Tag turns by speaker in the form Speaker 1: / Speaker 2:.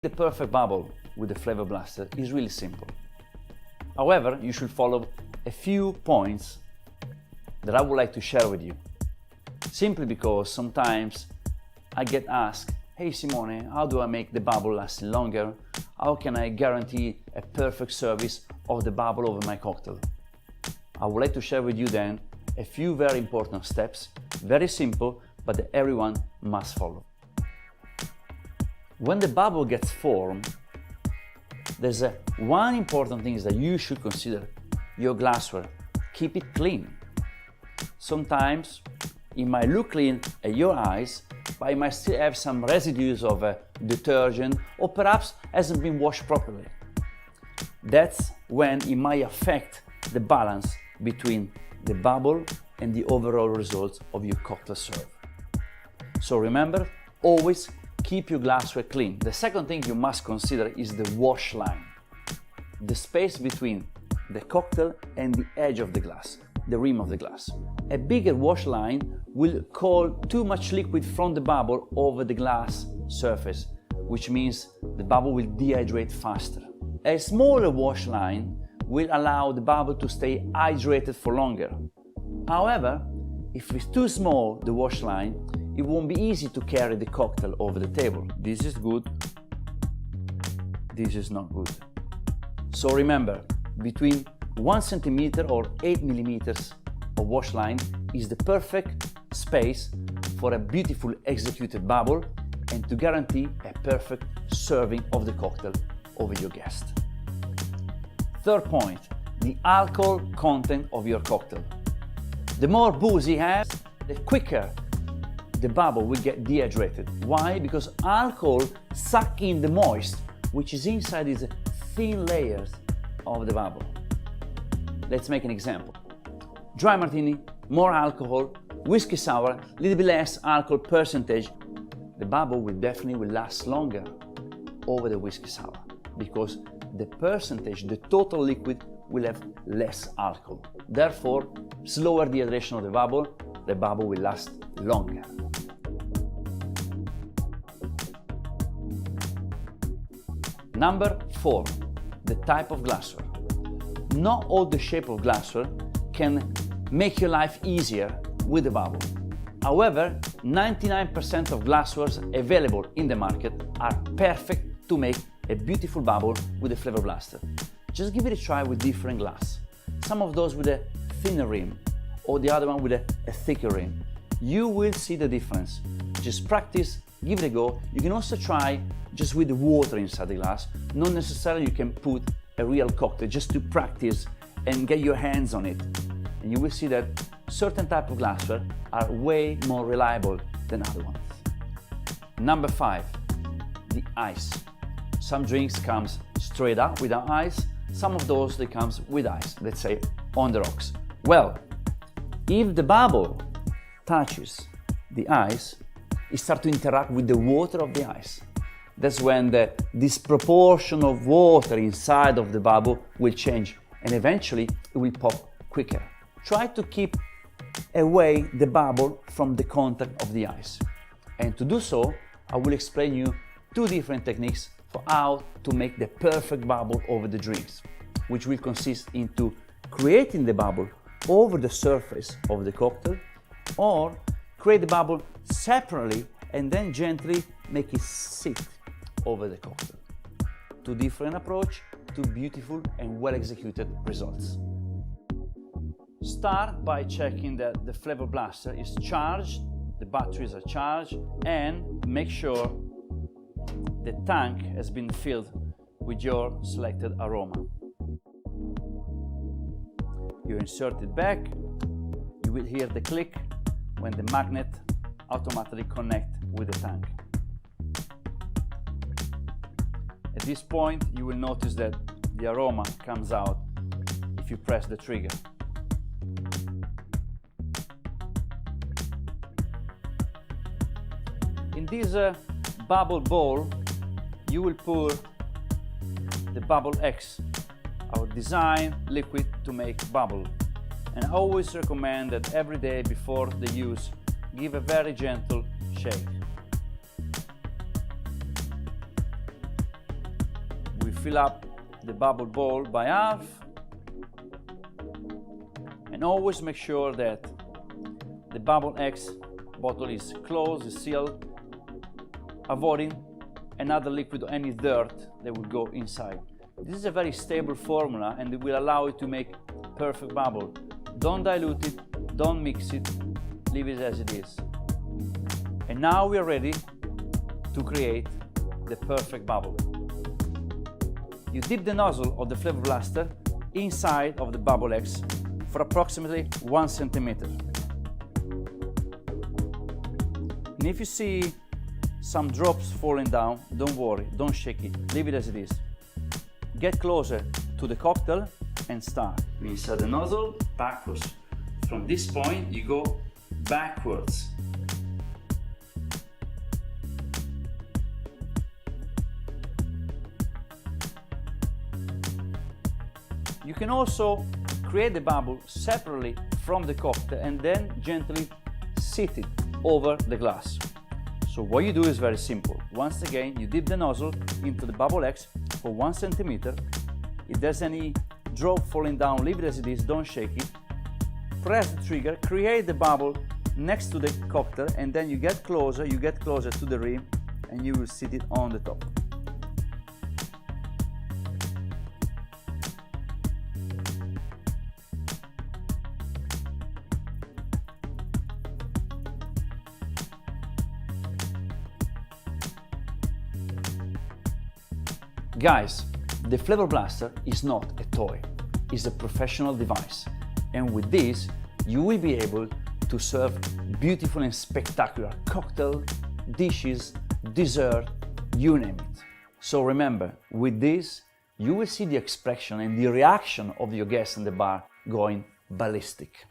Speaker 1: The perfect bubble with the Flavour Blaster is really simple. However, you should follow a few points that I would like to share with you. Simply because sometimes I get asked, hey Simone, how do I make the bubble last longer? How can I guarantee a perfect service of the bubble over my cocktail? I would like to share with you then a few very important steps, very simple, but that everyone must follow. When the bubble gets formed, there's one important thing is that you should consider your glassware. Keep it clean. Sometimes it might look clean at your eyes, but it might still have some residues of detergent or perhaps hasn't been washed properly. That's when it might affect the balance between the bubble and the overall results of your cocktail serve. So remember, always keep your glassware clean. The second thing you must consider is the wash line. The space between the cocktail and the edge of the glass, the rim of the glass. A bigger wash line will call too much liquid from the bubble over the glass surface, which means the bubble will dehydrate faster. A smaller wash line will allow the bubble to stay hydrated for longer. However, if it's too small, the wash line, it won't be easy to carry the cocktail over the table. This is good, this is not good. So remember, between 1 centimeter or 8 millimeters of wash line is the perfect space for a beautiful executed bubble and to guarantee a perfect serving of the cocktail over your guest. Third point, the alcohol content of your cocktail. The more booze it has, the quicker the bubble will get dehydrated. Why? Because alcohol sucks in the moist, which is inside these thin layers of the bubble. Let's make an example. Dry martini, more alcohol, whiskey sour, a little bit less alcohol percentage. The bubble will definitely last longer over the whiskey sour because the percentage, the total liquid will have less alcohol. Therefore, slower dehydration of the bubble will last longer. Number 4, the type of glassware. Not all the shape of glassware can make your life easier with the bubble. However, 99% of glasswares available in the market are perfect to make a beautiful bubble with a Flavour Blaster. Just give it a try with different glass. Some of those with a thinner rim or the other one with a thicker rim. You will see the difference. Just practice, give it a go. You can also try just with the water inside the glass. Not necessarily you can put a real cocktail, just to practice and get your hands on it. And you will see that certain type of glassware are way more reliable than other ones. Number 5, the ice. Some drinks comes straight up without ice. Some of those they comes with ice, let's say on the rocks. Well, if the bubble touches the ice, it starts to interact with the water of the ice. That's when the disproportion of water inside of the bubble will change and eventually it will pop quicker. Try to keep away the bubble from the contact of the ice. And to do so, I will explain you 2 different techniques for how to make the perfect bubble over the drinks, which will consist into creating the bubble over the surface of the cocktail or create the bubble separately and then gently make it sit over the cocktail. 2 different approaches, 2 beautiful and well executed results. Start by checking that the Flavour Blaster is charged, the batteries are charged, and make sure the tank has been filled with your selected aroma. You insert it back, you will hear the click when the magnet automatically connects with the tank. At this point, you will notice that the aroma comes out if you press the trigger. In this bubble bowl, you will pour the Bubble X, our design liquid to make bubble. And I always recommend that every day before the use, give a very gentle shake. fill up the bubble bowl by half, and always make sure that the bubble X bottle is closed, is sealed, avoiding another liquid or any dirt that will go inside. This is a very stable formula and it will allow you to make perfect bubble. Don't dilute it, don't mix it, leave it as it is. And now we are ready to create the perfect bubble. You dip the nozzle of the Flavour Blaster inside of the bubble X for approximately 1 centimeter. And if you see some drops falling down, don't worry, don't shake it, leave it as it is. Get closer to the cocktail and start. We insert the nozzle backwards. From this point you go backwards. You can also create the bubble separately from the cocktail and then gently sit it over the glass. So what you do is very simple. Once again, you dip the nozzle into the bubble X for 1 centimeter. If there's any drop falling down, leave it as it is, don't shake it. Press the trigger, create the bubble next to the cocktail, and then you get closer to the rim, and you will sit it on the top. Guys, the Flavour Blaster is not a toy, it's a professional device. And with this, you will be able to serve beautiful and spectacular cocktail, dishes, dessert, you name it. So remember, with this, you will see the expression and the reaction of your guests in the bar going ballistic.